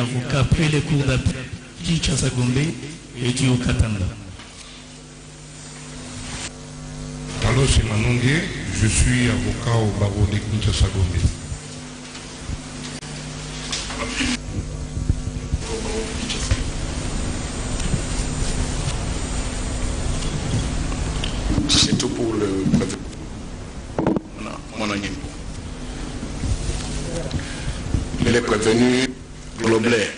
avocat après les cours d'appel Kinshasa Gombe et du Katanga. Alors c'est Manongue, je suis avocat au barreau de Kinshasa Gombe. C'est tout pour le prévenu. Mon ami. Il est prévenu Globler.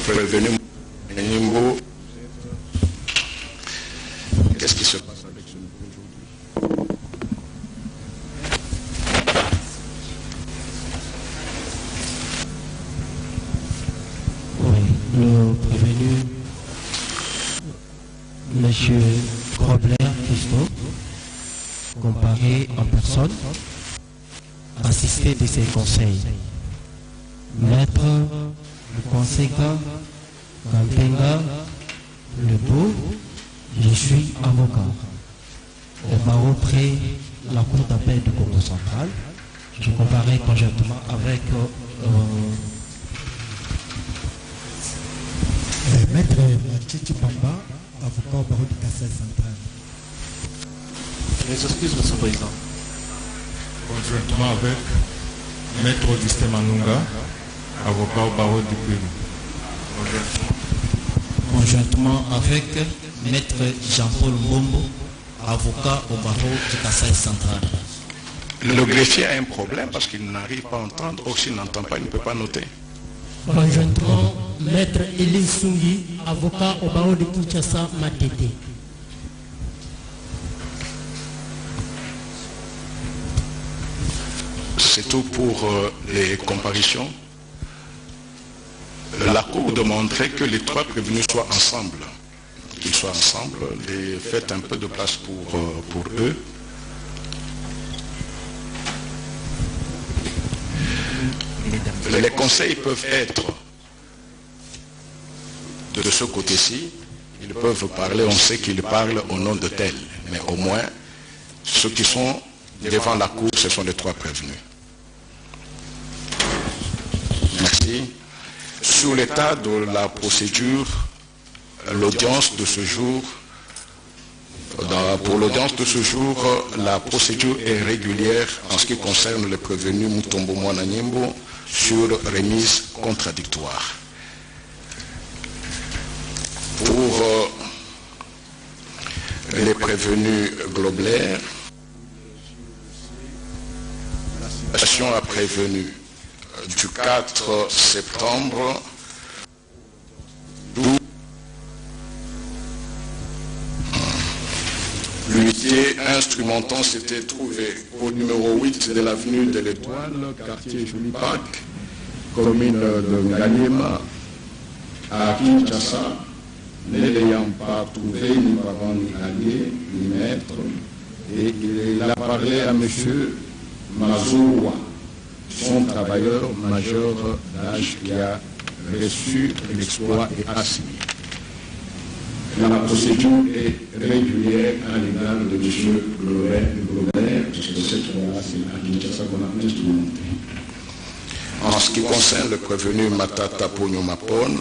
Prévenu Nimbo. Qu'est-ce qui se passe avec ce nouveau aujourd'hui? Le prévenu, M. Grobler Christophe, comparé en personne, assisté de ses conseils. Maître le conséquent, Kampenga, le beau, je suis avocat. Au barreau près la cour d'appel du Congo central, je comparais conjointement avec Maître Chichi Bamba, avocat au barreau du Kassai central. Les excuses, M. le Président. Conjointement avec Maître Augustin Manunga, avocat au barreau du Pérou. conjointement avec Maître Jean-Paul Mbombo, avocat au barreau du Kassai central. Le greffier a un problème parce qu'il n'arrive pas à entendre, ou s'il n'entend pas, il ne peut pas noter. Conjointement, Maître Elie Sungi, avocat au barreau de Kinshasa, Matete. C'est tout pour les comparaisons. La Cour demanderait que les trois prévenus soient ensemble. Qu'ils soient ensemble. Faites un peu de place pour eux. Les conseils peuvent être de ce côté-ci. Ils peuvent parler, on sait qu'ils parlent au nom de tel. Mais au moins, ceux qui sont devant la Cour, ce sont les trois prévenus. Merci. Sur l'état de la procédure, l'audience de ce jour, pour l'audience de ce jour, la procédure est régulière en ce qui concerne le prévenu Mutombo Mwananyembo sur remise contradictoire. Pour les prévenus Globler, la situation a prévenu du 4 septembre d'où l'unité instrumentant s'était trouvée au numéro 8 de l'avenue de l'Étoile, quartier Joli Park, commune de Nganyema, à Kinshasa, ne l'ayant pas trouvé ni parent ni allié, ni maître, et il a parlé à M. Mazoua, son travailleur majeur d'âge qui a reçu l'exploit et assigné. La procédure est régulière à l'égard de M. Globert, parce que cette fois-là, c'est à Kinshasa qu'on a instrumenté. En ce qui concerne le prévenu Matata Ponyomapon,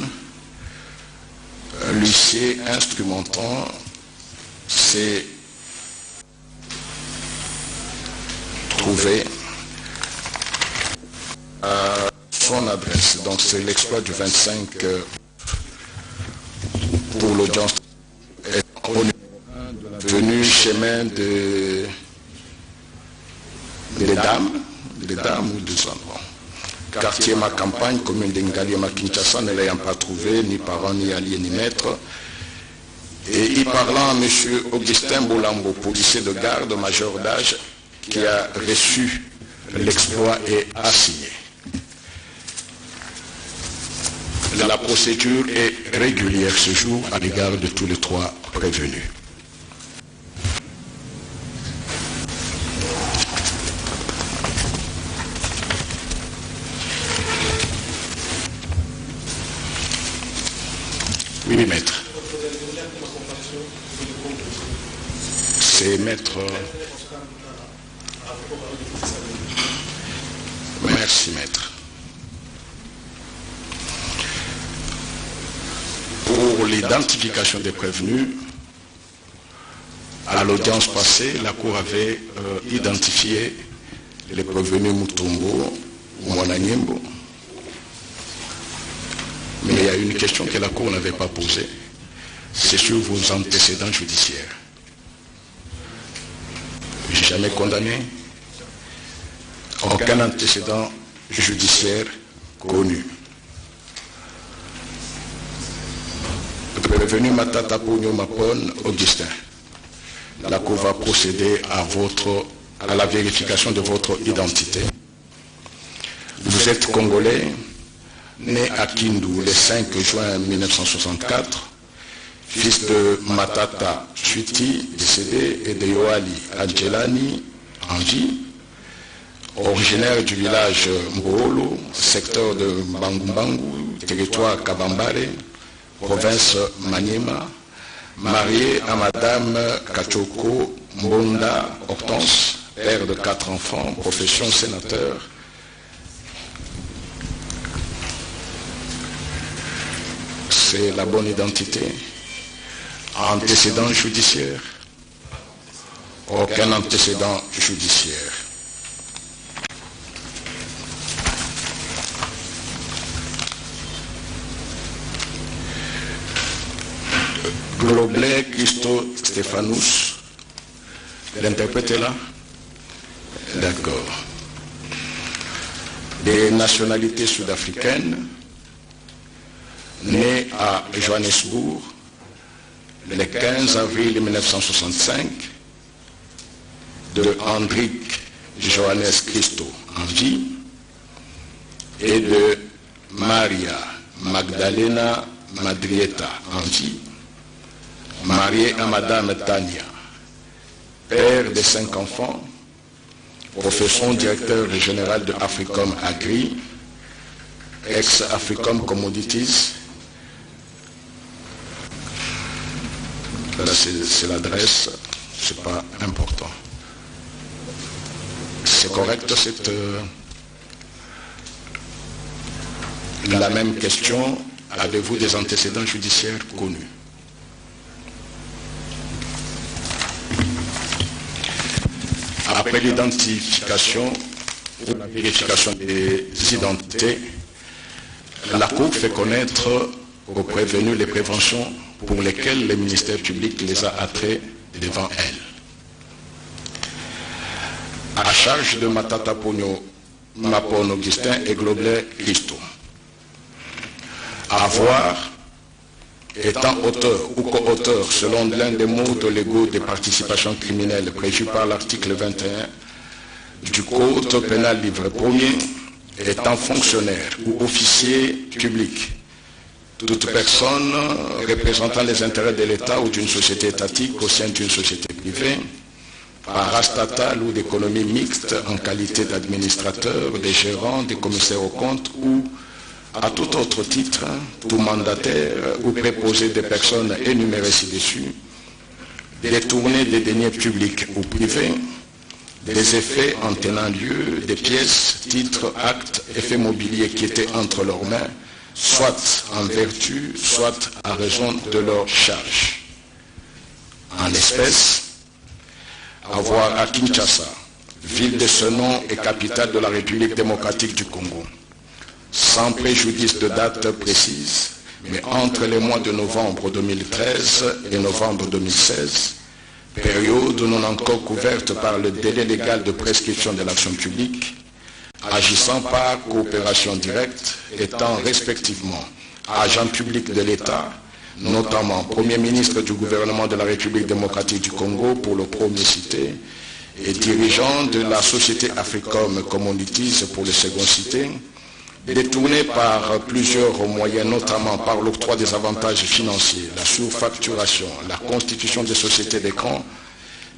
l'huissier instrumentant s'est trouvé à son adresse. Donc c'est l'exploit du 25 pour l'audience venu chemin des dames ou des hommes. Quartier Ma Campagne, commune d'Ingaliema Kinshasa, ne l'ayant pas trouvé, ni parent, ni allié, ni maître. Et y parlant à M. Augustin Boulambo, policier de garde, major d'âge, qui a reçu l'exploit et assigné. La procédure est régulière ce jour à l'égard de tous les trois prévenus. Oui, maître. C'est maître... Merci, maître. Pour l'identification des prévenus, à l'audience passée, la Cour avait identifié les prévenus Mutombo ou Mwananyembo. Mais il y a une question que la Cour n'avait pas posée. C'est sur vos antécédents judiciaires. Jamais condamné, aucun antécédent judiciaire connu. Prévenu Matata Pogno Mapon Augustin, la Cour va procéder à la vérification de votre identité. Vous êtes congolais, né à Kindu le 5 juin 1964, fils de Matata Chuiti, décédé, et de Yoali Adjelani Anji, originaire du village Mboolo, secteur de Mbangumbangu, territoire Kabambare, province Maniema, marié à Madame Kachoko Mbonda Hortense, père de 4 enfants, profession sénateur. C'est la bonne identité. Antécédent judiciaire? Aucun antécédent judiciaire. Globlet Christo Stéphanous, l'interprète est là? D'accord. Des nationalités sud-africaines, né à Johannesburg, le 15 avril 1965, de Hendrik Johannes Christo Anji et de Maria Magdalena Madrieta Anji, marié à Madame Tania, père de 5 enfants, profession directeur général de Africom Agri, ex-Africom Commodities. Là, c'est l'adresse, c'est pas important. C'est correct, c'est la même question. Avez-vous des antécédents judiciaires connus? Après l'identification ou la vérification des identités, la Cour fait connaître aux prévenus les préventions pour lesquelles le ministère public les a attraits devant elle. À charge de Matata Pogno Mapon Augustin et Globlet Christo. Avoir, étant auteur ou co-auteur selon l'un des modes légaux des participations criminelles prévus par l'article 21 du Code pénal livre 1er, étant fonctionnaire ou officier public, toute personne représentant les intérêts de l'État ou d'une société étatique au sein d'une société privée, parastatale ou d'économie mixte en qualité d'administrateur, de gérant, de commissaire aux comptes ou à tout autre titre, tout mandataire ou préposé des personnes énumérées ci-dessus, détourner des deniers publics ou privés, des effets en tenant lieu, des pièces, titres, actes, effets mobiliers qui étaient entre leurs mains, soit en vertu, soit à raison de leur charge. En espèces, avoir à Kinshasa, ville de ce nom et capitale de la République démocratique du Congo, sans préjudice de date précise, mais entre les mois de novembre 2013 et novembre 2016, période non encore couverte par le délai légal de prescription de l'action publique, agissant par coopération directe, étant respectivement agent public de l'État, notamment Premier ministre du gouvernement de la République démocratique du Congo pour le premier cité, et dirigeant de la société Africom Commodities pour le second cité, détourné par plusieurs moyens, notamment par l'octroi des avantages financiers, la surfacturation, la constitution des sociétés d'écran,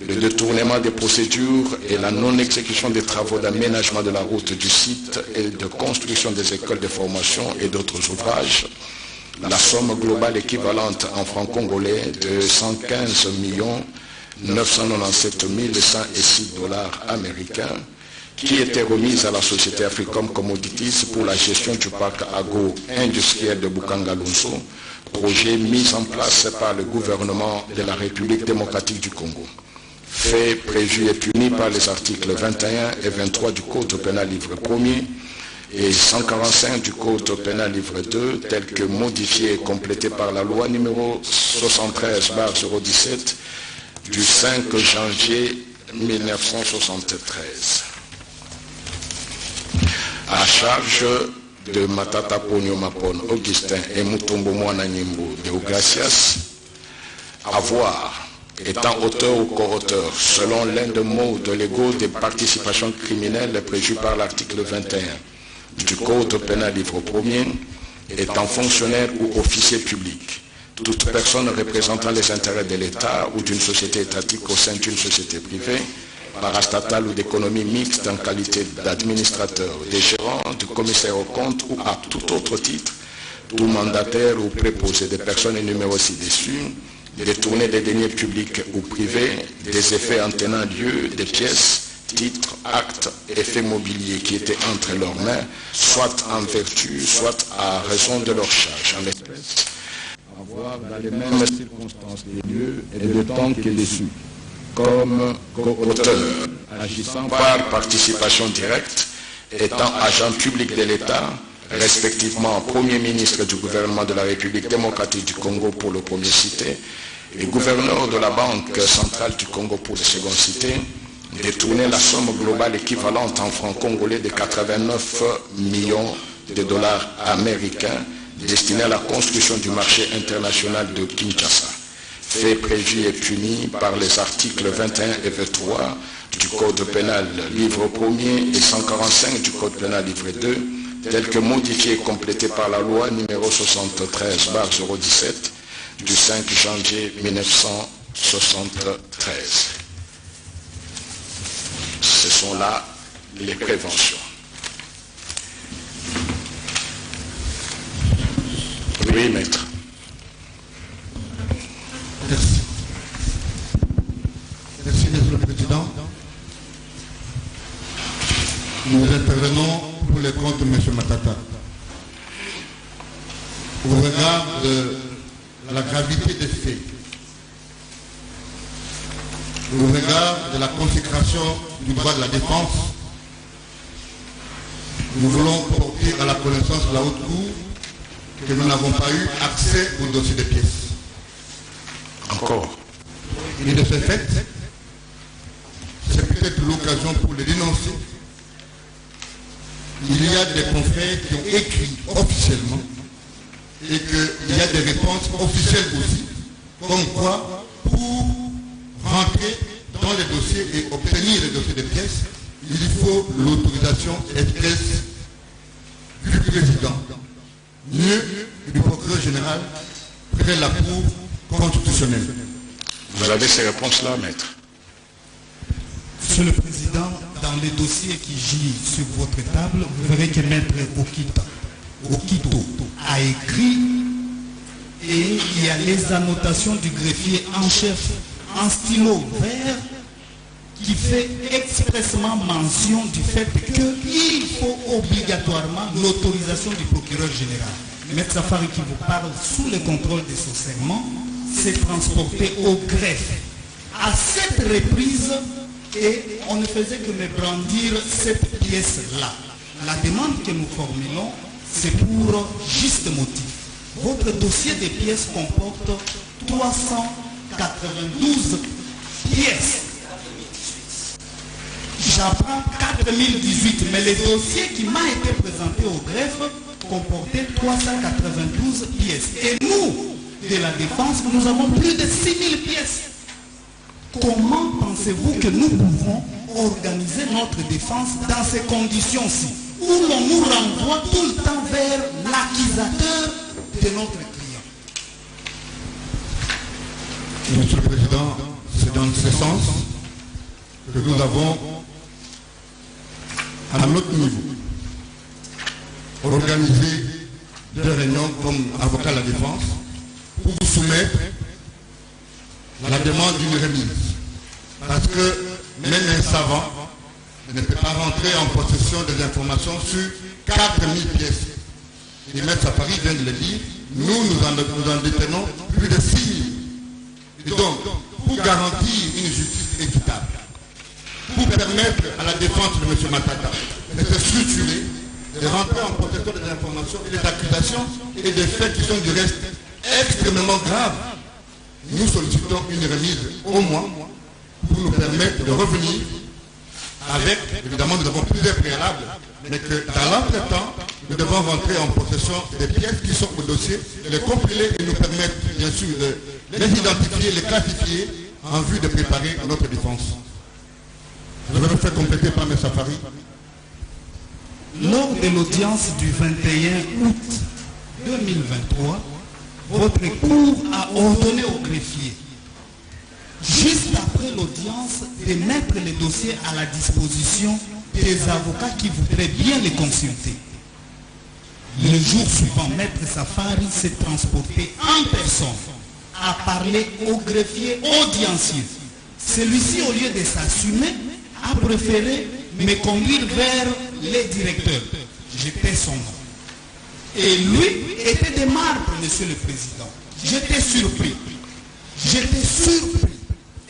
le détournement des procédures et la non-exécution des travaux d'aménagement de la route du site et de construction des écoles de formation et d'autres ouvrages, la somme globale équivalente en francs congolais de 115 997 106 $ américains qui était remise à la société Africom Commodities pour la gestion du parc agro-industriel de Bukanga-Lunso, projet mis en place par le gouvernement de la République démocratique du Congo. Fait prévu et puni par les articles 21 et 23 du Code pénal livre 1er et 145 du Code pénal livre 2, tel que modifié et complété par la loi numéro 73/017 du 5 janvier 1973. À charge de Matata Ponyo Mapon Augustin et Mutombo Mwana Nimbo Deogracias, avoir, étant auteur ou co-auteur, selon l'un des modes légaux des participations criminelles prévues par l'article 21 du Code pénal livre 1er, étant fonctionnaire ou officier public, toute personne représentant les intérêts de l'État ou d'une société étatique au sein d'une société privée, parastatale ou d'économie mixte en qualité d'administrateur, de gérant, de commissaire aux comptes ou à tout autre titre, tout mandataire ou préposé des personnes énumérées ci-dessus, détourner des deniers publics ou privés, des effets en tenant lieu, des pièces, titres, actes, effets mobiliers qui étaient entre leurs mains, soit en vertu, soit à raison de leur charge, en l'espèce, avoir dans les mêmes circonstances des lieux et de temps que dessus, comme co-auteur, agissant par participation directe, étant agent public de l'État, respectivement Premier ministre du gouvernement de la République démocratique du Congo pour le premier cité, et gouverneur de la Banque centrale du Congo pour le second cité, détourner la somme globale équivalente en francs congolais de 89 millions de $ américains destinés à la construction du marché international de Kinshasa. Fait prévu et puni par les articles 21 et 23 du Code pénal livre 1er et 145 du Code pénal livre 2, tel que modifié et complété par la loi numéro 73/017 du 5 janvier 1973. Ce sont là les préventions. Oui, maître. Merci. Merci, Monsieur le Président. Nous intervenons pour le compte de M. Matata. Au regard de la gravité des faits, au regard de la consécration du droit de la défense, nous voulons porter à la connaissance de la haute cour que nous n'avons pas eu accès au dossier des pièces. Encore. Et de ce fait, c'est peut-être l'occasion pour les dénoncer. Il y a des confrères qui ont écrit officiellement et qu'il y a des réponses officielles aussi, comme quoi pour rentrer dans les dossiers et obtenir les dossiers de pièces, il faut l'autorisation expresse du président, mieux du procureur général, près de la Cour constitutionnelle. Vous avez ces réponses-là, maître? Monsieur le Président, dans les dossiers qui gisent sur votre table, vous verrez que Maître Okito a écrit et il y a les annotations du greffier en chef en stylo vert qui fait expressément mention du fait qu'il faut obligatoirement l'autorisation du procureur général. Maître Safari qui vous parle sous le contrôle de son serment, s'est transporté au greffe. À cette reprise, et on ne faisait que me brandir cette pièce-là. La demande que nous formulons, c'est pour juste motif. Votre dossier de pièces comporte 392 pièces. J'apprends 4018, mais le dossier qui m'a été présenté au greffe comportait 392 pièces. Et nous, de la défense, nous avons plus de 6000 pièces. Comment pensez-vous que nous pouvons organiser notre défense dans ces conditions-ci, où l'on nous renvoie tout le temps vers l'accusateur de notre client? Monsieur le Président, c'est dans ce sens que nous avons, à notre niveau, organisé de réunion comme avocat de la défense pour vous soumettre la demande d'une remise. Parce que même un savant ne peut pas rentrer en possession des informations sur 4000 pièces. Et M. Safari vient de le dire, nous en détenons plus de 6000. Et donc, pour garantir une justice équitable, pour permettre à la défense de M. Matata de se structurer, de rentrer en possession des informations et des accusations et des faits qui sont du reste extrêmement graves, nous sollicitons une remise au moins pour nous permettre de revenir avec, évidemment nous avons plusieurs préalables, mais que dans l'entretemps, nous devons rentrer en possession des pièces qui sont au dossier, les compiler et nous permettre bien sûr de les identifier, les classifier en vue de préparer notre défense. Je vais me faire compléter par M. Safari. Lors de l'audience du 21 août 2023, votre cour a ordonné au greffier, juste après l'audience, de mettre les dossiers à la disposition des avocats qui voudraient bien les consulter. Le jour suivant, Maître Safari s'est transporté en personne à parler au greffier audiencier. Celui-ci, au lieu de s'assumer, a préféré me conduire vers les directeurs. J'étais son nom. Et lui était de marbre, Monsieur le Président. J'étais surpris. J'étais surpris.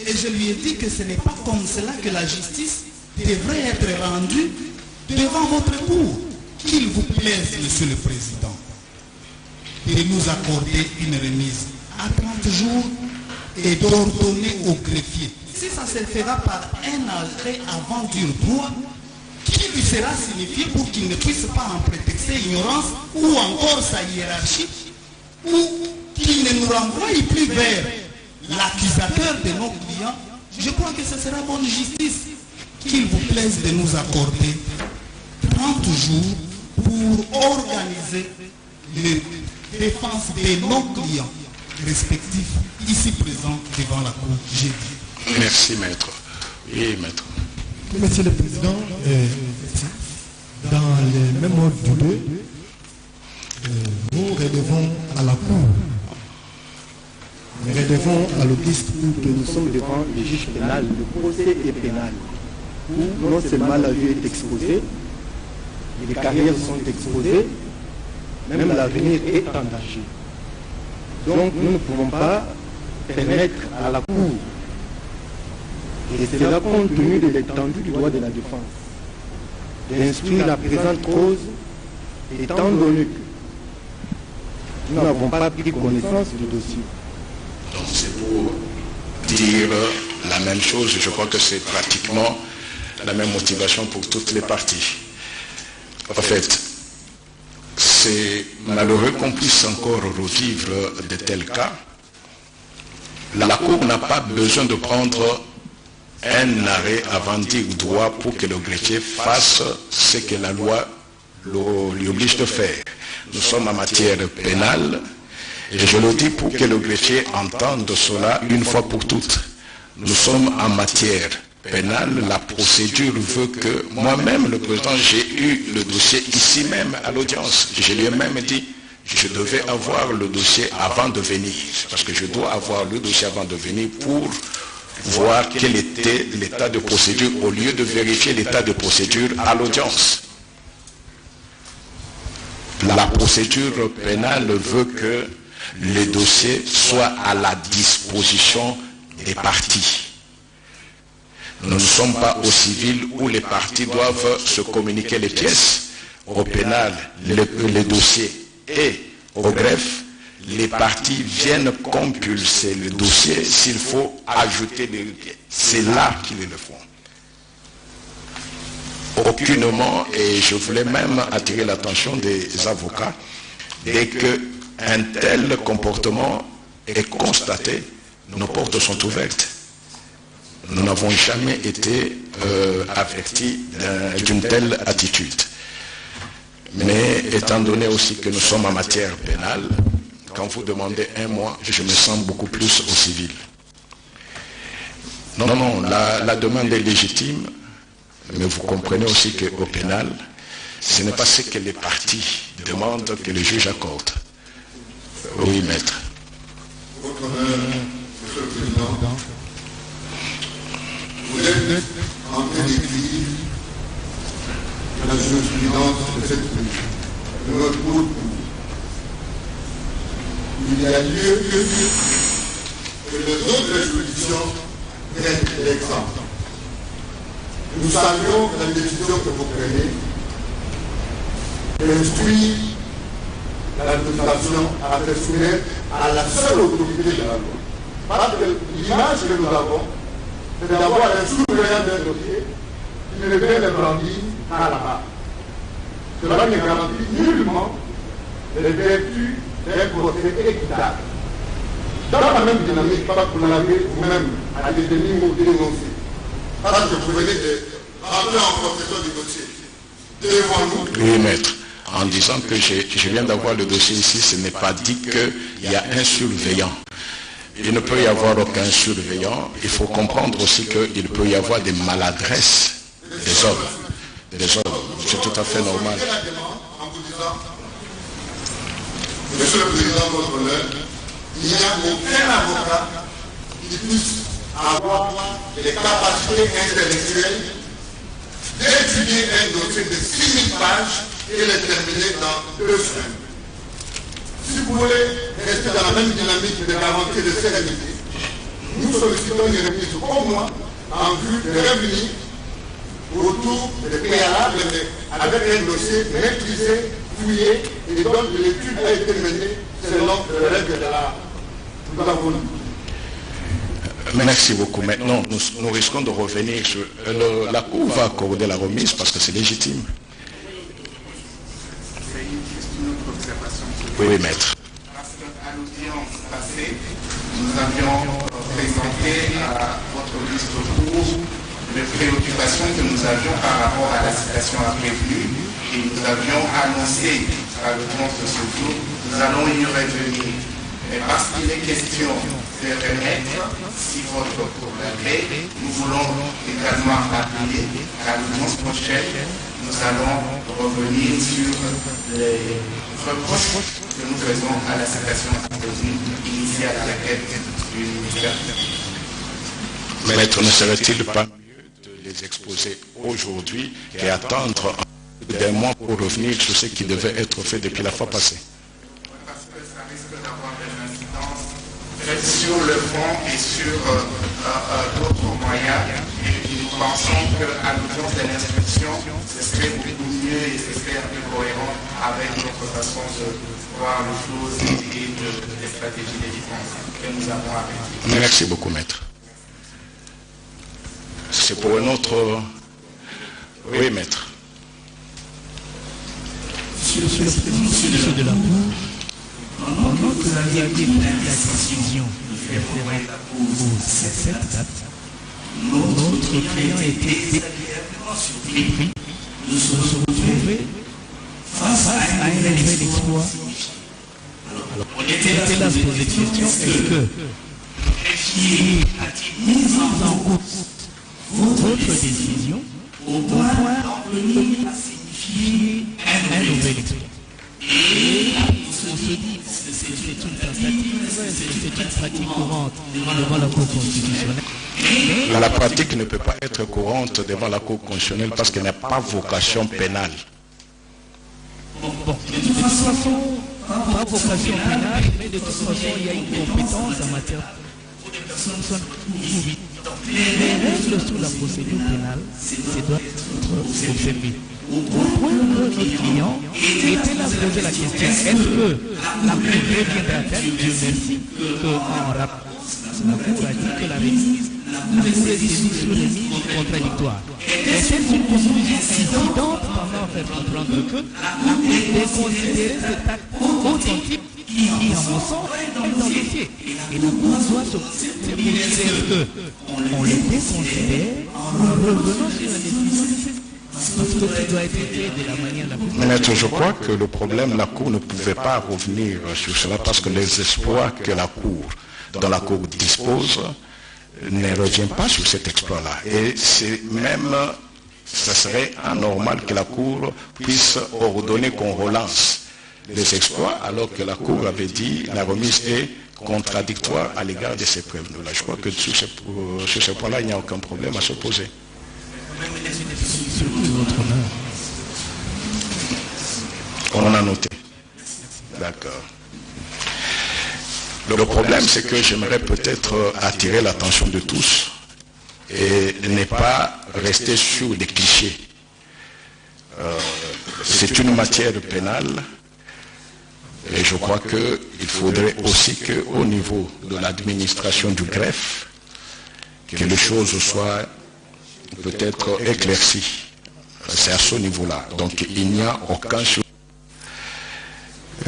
Et je lui ai dit que ce n'est pas comme cela que la justice devrait être rendue devant votre cour. Qu'il vous plaise, Monsieur le Président, de nous accorder une remise à 30 jours et d'ordonner au greffier. Si ça se fera par un arrêt avant du droit, qui lui sera signifié pour qu'il ne puisse pas en prétexter ignorance ou encore sa hiérarchie, ou qu'il ne nous renvoie plus vers l'accusateur de nos clients, je crois que ce sera bonne justice. Qu'il vous plaise de nous accorder 30 jours pour organiser les défenses de nos clients respectifs ici présents devant la Cour jeudi. Merci, maître. Oui, maître. Monsieur le Président, dans le même ordre du deux, nous relevons à la Cour, nous relevons à l'auguste que nous sommes devant le juge pénal, le procès est pénal, où non seulement la vie est exposée, les carrières sont exposées, même l'avenir est en danger. Donc nous ne pouvons pas permettre à la Cour, et c'est là compte tenu de l'étendue du droit de la défense, d'instruire la présente cause, étant donné que nous n'avons pas pris connaissance du dossier. Donc c'est pour dire la même chose. Je crois que c'est pratiquement la même motivation pour toutes les parties. En fait, c'est malheureux qu'on puisse encore revivre de tels cas. La Cour n'a pas besoin de prendre un arrêt avant dire droit pour que le greffier fasse ce que la loi lui oblige de faire. Nous sommes en matière pénale et je le dis pour que le greffier entende cela une fois pour toutes. Nous sommes en matière pénale, la procédure veut que moi-même, le président, j'ai eu le dossier ici même à l'audience. Je lui ai même dit, je devais avoir le dossier avant de venir, parce que je dois avoir le dossier avant de venir pour voir quel était l'état de procédure, au lieu de vérifier l'état de procédure à l'audience. La procédure pénale veut que le dossier soit à la disposition des parties. Nous ne sommes pas au civil où les parties doivent se communiquer les pièces. Au pénal, le dossier et au greffe, les parties viennent compulser le dossier s'il faut ajouter des pièces. C'est là qu'ils le font. Aucunement, et je voulais même attirer l'attention des avocats, dès qu'un tel comportement est constaté, nos portes sont ouvertes. Nous n'avons jamais été avertis d'une telle attitude. Mais étant donné aussi que nous sommes en matière pénale, quand vous demandez un mois, je me sens beaucoup plus au civil. Non, la demande est légitime, mais vous comprenez aussi qu'au pénal, Ce n'est pas ce que les parties demandent que le juge accorde. Oui, maître. Votre honneur, Monsieur le Président, vous êtes en train d'écrire la jurisprudence de cette cour, de notre cour. Il y a lieu que les autres juridictions prennent l'exemple. Nous saluons la décision que vous prenez d'instruire l'administration à faire soumettre à la seule autorité de la loi. Parce que l'image que nous avons, c'est d'avoir un souverain d'un dossier qui ne vient le brandir qu'à la base. Cela ne garantit nullement les vertus d'un procès équitable. Dans la même dynamique, parce que vous l'avez vous-même à des demi-mots dénoncés. Parce que vous venez de rentrer en possession du dossier devant nous. Oui, maître. En disant que je viens d'avoir le dossier ici, ce n'est pas dit qu'il y a un surveillant. Il ne peut y avoir aucun surveillant. Il faut comprendre aussi qu'il peut y avoir des maladresses des hommes. C'est tout à fait normal. Monsieur le Président, votre honneur, il n'y a aucun avocat qui puisse avoir les capacités intellectuelles d'étudier un dossier de 6000 pages et le terminer dans 2 semaines. Si vous voulez rester dans la même dynamique de garantie de sérénité, nous sollicitons une remise au moins en vue de revenir autour des préalables, mais avec un dossier maîtrisé, fouillé, et donc l'étude a été menée selon les règles de la... Nous avons dit. Merci beaucoup. Maintenant, nous risquons de revenir sur... la Cour va accorder la remise parce que c'est légitime. Oui, maître. Parce qu'à l'audience passée, nous avions présenté à votre liste de cours les préoccupations que nous avions par rapport à la citation à prévenue et nous avions annoncé à l'audience de ce jour, nous allons y revenir. Mais parce qu'il est question de remettre, si votre cours l'admet, nous voulons également rappeler qu'à l'audience prochaine, nous allons revenir sur les reproches que nous faisons à la citation initiale à laquelle du ministère. Maître, ne serait-il pas mieux de les exposer aujourd'hui et attendre d'un mois pour revenir sur ce qui devait être fait depuis la fois passée? Parce que ça risque d'avoir des incidences sur le fond et sur d'autres moyens. Et nous pensons qu'à l'audience de l'instruction, ce serait beaucoup mieux et ce serait un peu cohérent avec notre façon de voir les choses et des stratégies de défense que nous avons avec. Merci beaucoup, maître. C'est pour un autre... Oui, maître. Monsieur le Président de la Cour, pendant que vous aviez pris la décision de faire forer la Cour à cette date, notre client était désagréablement surpris de se retrouver face à un nouvel exploit. Alors, on était là pour poser des questions. Est-ce que a-t-il mis en cause votre décision au point d'en venir à signifier un nouvel exploit? Et on se dit, c'est une tentative, c'est une pratique courante devant la Cour constitutionnelle. La pratique ne peut pas être courante devant la Cour constitutionnelle parce qu'elle n'a pas vocation pénale. Bon, de toute façon, pas vocation pénale, mais de toute façon, il y a une compétence en matière de personnes pourries. Les règles sous la procédure pénale, c'est doit être observé. Au point que notre client était là à poser la question, est-ce que la Cour reviendra à terme? Dieu merci qu'en rapport, la Cour a dit que la remise, la Cour est saisie sur remise contradictoire. Était une conclusion évidente pendant faire comprendre que la Cour devait considérer cet acte authentique qui, à mon sens, est dans le dossier. Et la Cour doit se demander est-ce qu'on le déconsidère en revenant sur la décision de ces... Parce que tout doit être fait de la manière la plus... Maître, je crois que le problème, la Cour ne pouvait pas revenir sur cela parce que les exploits que la Cour, dont la Cour dispose, ne reviennent pas sur cet exploit-là. Et c'est même ce serait anormal que la Cour puisse ordonner qu'on relance les exploits alors que la Cour avait dit la remise est contradictoire à l'égard de ces prévenus. Là, je crois que sur ce point-là, il n'y a aucun problème à se poser. On a noté. D'accord. Le problème, c'est que j'aimerais peut-être attirer l'attention de tous et ne pas rester sur des clichés. C'est une matière pénale et je crois qu'il faudrait aussi qu'au niveau de l'administration du greffe, que les choses soient peut-être éclaircies. C'est à ce niveau-là. Donc il n'y a aucun surveillant.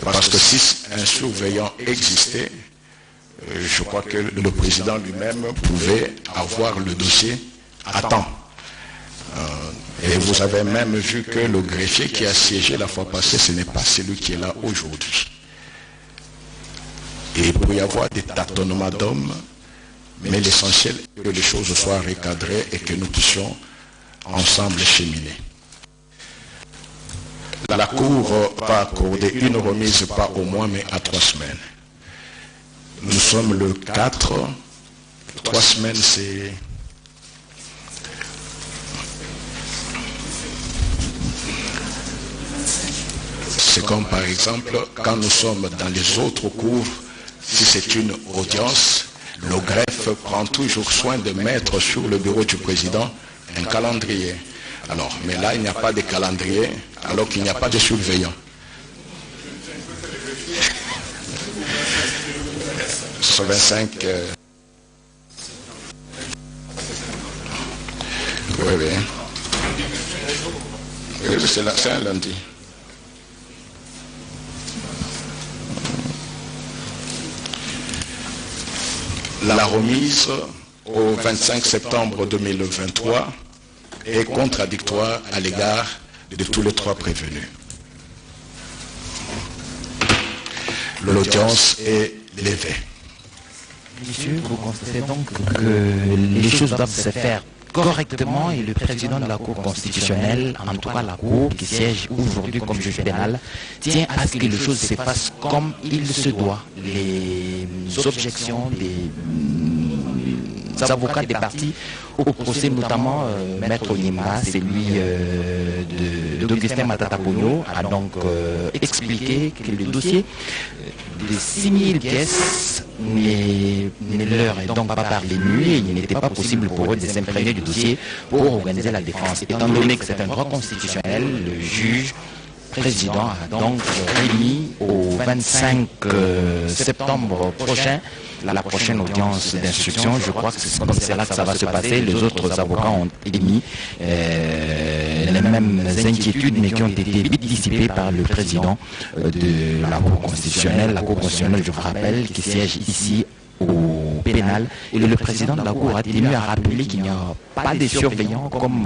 Parce que si un surveillant existait, je crois que le président lui-même pouvait avoir le dossier à temps. Et vous avez même vu que le greffier qui a siégé la fois passée, ce n'est pas celui qui est là aujourd'hui. Et il peut y avoir des tâtonnements d'hommes, mais l'essentiel est que les choses soient recadrées et que nous puissions ensemble cheminer. La Cour va accorder une remise pas au mois mais à 3 semaines. Nous sommes le 4, 3 semaines c'est... C'est comme par exemple quand nous sommes dans les autres cours, si c'est une audience, le greffe prend toujours soin de mettre sur le bureau du président un calendrier. Alors, mais là, il n'y a pas de calendrier, alors qu'il n'y a pas de surveillant. Ce 25... Oui. C'est un lundi. La remise au 25 septembre 2023 est contradictoire à l'égard de tous les 3 prévenus. L'audience est levée. Monsieur, vous constatez donc que les choses doivent se faire correctement et le président de la Cour constitutionnelle, en tout cas la Cour qui siège aujourd'hui comme juge pénal, tient à ce que les choses se fassent comme il se doit. Les objections des avocats des partis au procès, notamment Maître Nimba, celui d'Augustin Matata Ponyo, a donc expliqué que le dossier de 6000 pièces ne leur est donc pas parvenu et il n'était pas possible pour eux de s'imprégner du dossier pour organiser la défense. Étant donné que c'est un droit constitutionnel, le juge président a donc émis au 25 septembre prochain la prochaine audience d'instruction. Je crois que c'est comme c'est là que ça va se passer. Les autres avocats ont émis les mêmes inquiétudes, mais qui ont été vite dissipées par le président de la Cour constitutionnelle. La Cour constitutionnelle, je vous rappelle, qui siège ici au pénal. Et le président de la Cour a tenu à rappeler qu'il n'y a pas de surveillants comme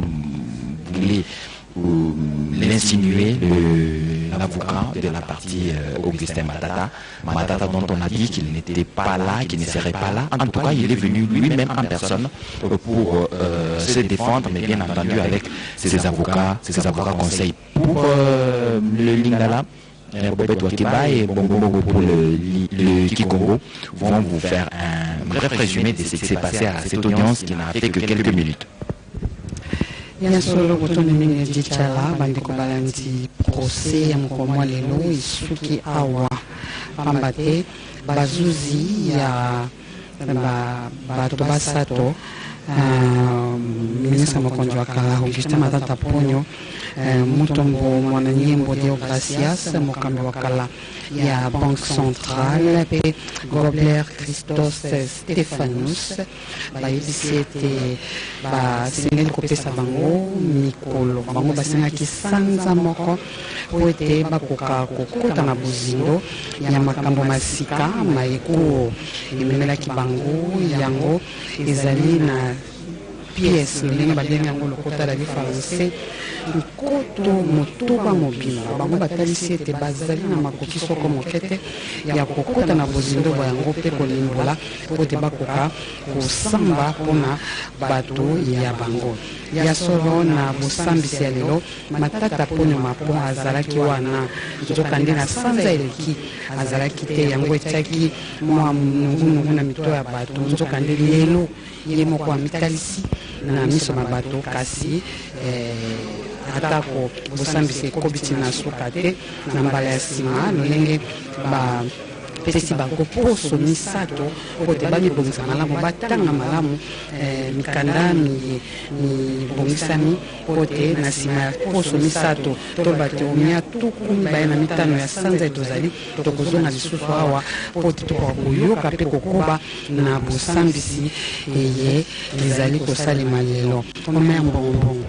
vous voulez l'insinuer l'avocat de la partie Augustin Matata dont on a dit qu'il n'était pas là, qu'il ne serait pas là. En tout cas, il est venu lui-même en personne pour se défendre, mais bien entendu avec ses avocats conseils. Pour le Lingala, Robert Wakiba et Bongo pour le Kikongo vont vous faire un bref résumé de ce qui s'est passé à cette audience qui n'a fait que quelques minutes. Yansolo kutoni mingi jichala bandiko balanti procès ya mkomo lelo isuki awa pambate bazuzi ya bato basato ministre mokonzi wa kala Augustin Matata Ponyo mutombo mwana nyimbo Deogracias mokambi wa kala ya Banque Centrale pe Gobler Christos Stephanus bayebisi ete basengeli kopesa bango mikolo bango basengaki sanza moko po ete bakoka kokota na bozindo ya makambo masika mayeko ememelaki bango yango ezali na pièce ndenge babengi yango lokota la vie français nkoto motoba mobimba bango batalisi ete bazali na makoki soko moke te ya kokota na bozindobo yango mpe kolimbola po ete bakoka kosamba mpona bato ya bango ya solo na bosambisi ya lelo matata ponyo mapon azalaki wana nzokande na sanza eleki azalaki te yango etiaki mwa nungunungu na mito ya bato nzokande lelo ye moko amitalisi na miso na bato kasi atako bosambisi ekobiti na suka te na mbala ya nsima lolenge pesi bango poso misato po te bamibongisa malamu batanga malamu mikanda mibongisami po te na nsima ya poso misato toloba te omia tuku mibale na mitano ya sanza tozali tokozonga lisusu awa po te tokoka koyoka mpe kokoba na bosambisi eye ezali kosalema lelo omeya mbongbongo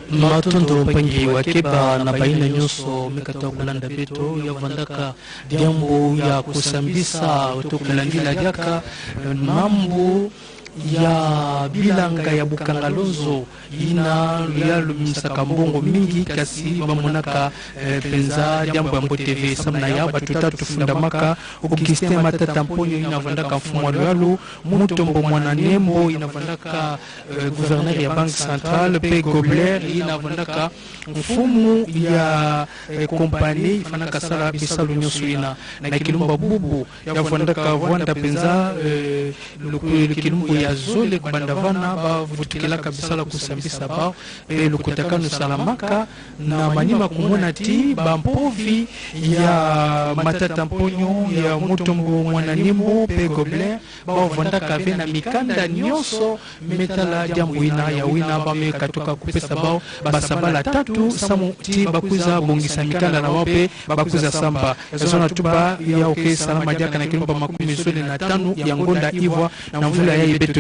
matondo pangi wakeba na baina nyuso mekata kulanda beto ya vandaka diambo ya kusambisa tokulandila jaka mambo ya bilanga ya bukangalonzo ina ya lumisaka mbongo mingi kasi bamonaka penza jambo ya Mbo TV samna ya batuta tufundamaka ukisema matata mponyo inavandaka mfumo lwalo mutombo mwana nembo inavandaka gouverneur ya banque centrale pe Gobler inavandaka mfumo ya kompani ifanaka sala bisalu nyoso ina na kilumba bubu ya vandaka vwanda penza kilumbu ya zole kubandavana bavutikila kabisa la kusambisa bao pe lukutakanu salamaka na manyima kumona ti bampovi ya matata mponyo ya mutombo mwananimo pe Gobler bao vandaka ve na mikanda nyoso metala jambo ina ya wina bame katoka kupesa bao basabala tatu samu ti bakuza bongisa mikanda na wape bakuza samba zona tuba ya oke salama jaka na kilomba makumi zole na tanu ya ngonda ivwa na mvula ya ibeto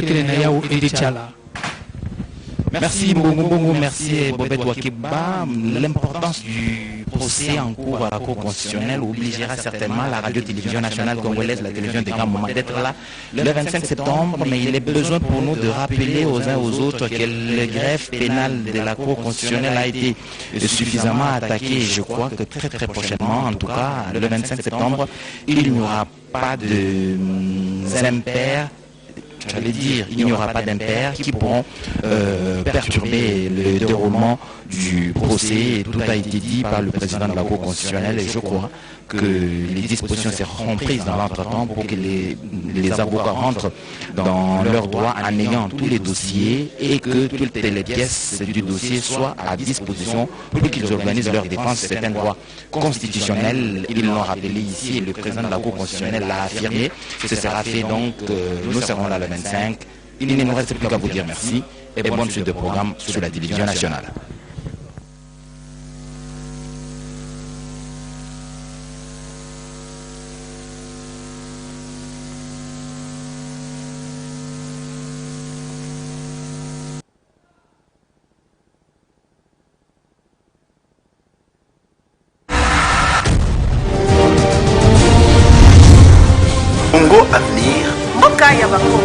Merci Mbongo, merci Bobet Wakiba. L'importance du procès en cours à la Cour constitutionnelle obligera certainement la radio-télévision nationale congolaise, la télévision des grands moments, d'être là le 25 septembre, mais il est besoin pour nous de rappeler aux uns aux autres que le greffe pénal de la Cour constitutionnelle a été suffisamment attaqué et je crois que très prochainement, en tout cas le 25 septembre, il n'y aura pas de impairs. J'allais dire, il n'y aura pas d'impairs qui pourront perturber le déroulement du procès. Tout a été dit par le président de la Cour constitutionnelle et je crois que les dispositions seront prises dans l'entretemps pour que les avocats rentrent dans leurs droits en ayant tous les dossiers et que toutes les pièces du dossier soient à disposition pour qu'ils organisent leur défense. C'est un droit constitutionnel, ils l'ont rappelé ici et le président de la Cour constitutionnelle l'a affirmé. Ce sera fait donc, nous serons là le 25. Il ne nous reste plus qu'à vous dire merci et bonne suite de programme sur la télévision nationale. Congo Avenir. Okaya Bako.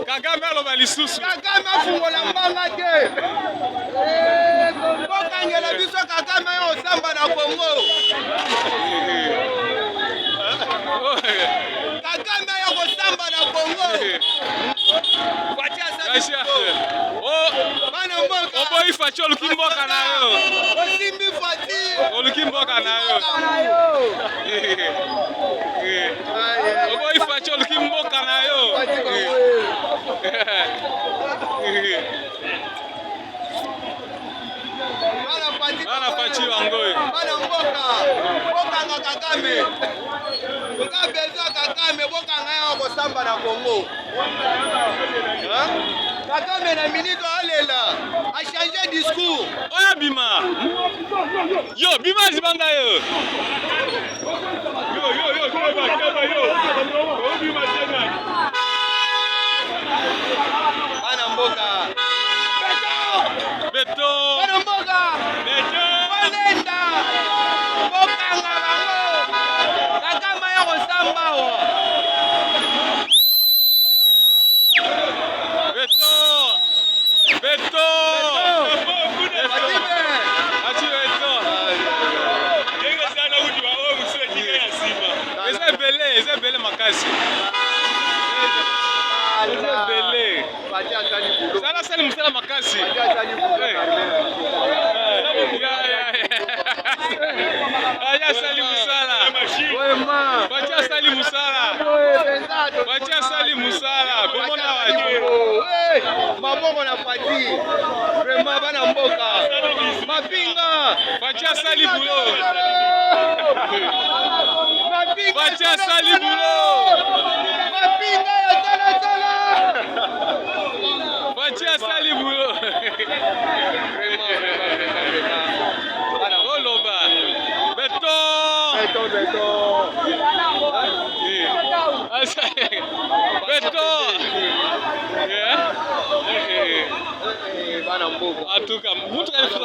Kagame aloba lisusu. Kagame afungola mbanga te. Bokangela biso Kagame yo samba na Congo. Kagame yo kosamba na Congo. Fatia sabi. Bana mboka. Oboyi Fatia olukimboka na yo. Osimbi Fati. Olukimboka na yo. Oboyi Fatia olukimboka na yo. Bana Fati wangoyo. Bana mboka. Bokanga Kagame. Boka bezo Kagame bokanga yo kosamba na Congo. Kagame na minute alela a changé discours. Oya bima. Yo bima zibanga yo. Yo kaba yo. Bima tena. Bana mboka. Beto. Bana mboka. Beto. Walenda. Mboka Sala sali musala makasi. Aya sali musala. Bacha sali musala. Bacha sali musala. Bomona watu. Mabongo na pati. Vraiment bana mboka. Mapinga. Bacha sali bulo. Bacha sali bulo. Mapinga ya tala. Bacha sali bulo. Oloba. Beton. Beton. Bana mboka. En tout cas, montre elle ça.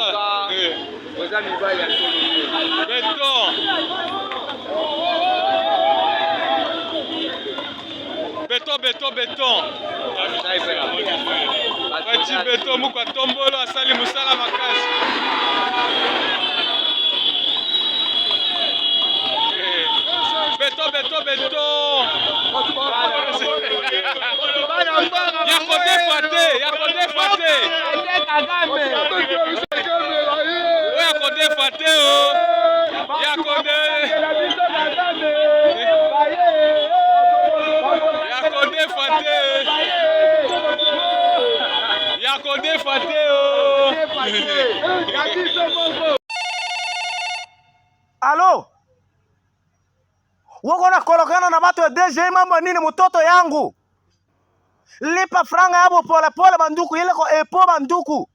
Beton. Beton. Bati beton mukwa tombolo asali musala makasi. Beton. Yako defate. Yako defate o. Alo? Wako na kolokana na watu ya DG mambo nini mtoto yangu? Lipa franga yabo pole banduku ile ko epo banduku.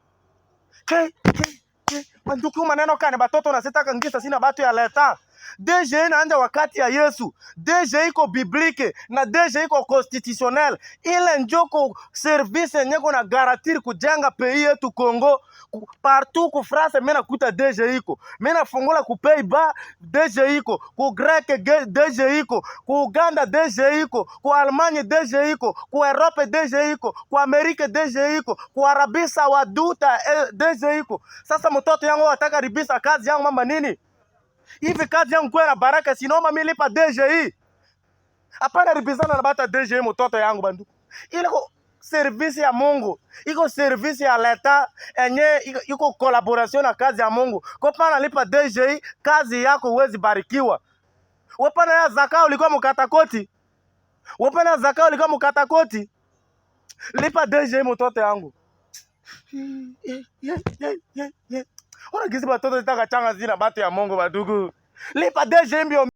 Banduku maneno kane batoto na sita kangisa sina batu ya leta. DG inaanza wakati ya Yesu. DG iko biblique na DG iko constitutionnel. Ile njoko service nyeko na garantir kujenga pays yetu Congo. Partout ku France mena kuta DG iko. Mena fungula ku Pays-Bas DG iko. Ku Grec DG iko. Ku Uganda DG iko. Ku Allemagne DG iko. Ku Europe DG iko. Ku Amerika DG iko. Ku Arabia Saudita DG iko. Sasa mtoto yangu wataka ribisa kazi yangu mama nini? Hivi kazi yangu kwa na baraka sinoma mimi lipa DGI. Hapana ribizana na bata DGI mtoto yangu bandu. Ile ko service ya Mungu. Iko service ya leta enye iko collaboration na kazi ya Mungu. Kwa pana lipa DGI kazi yako uwezi barikiwa. Wapana ya zaka ulikuwa mkatakoti. Wapana zaka ulikuwa mkatakoti. Lipa DGI mtoto yangu. Ona gizi batoto zitaka changa zina batu ya Mungu badugu. Lipa DG mbio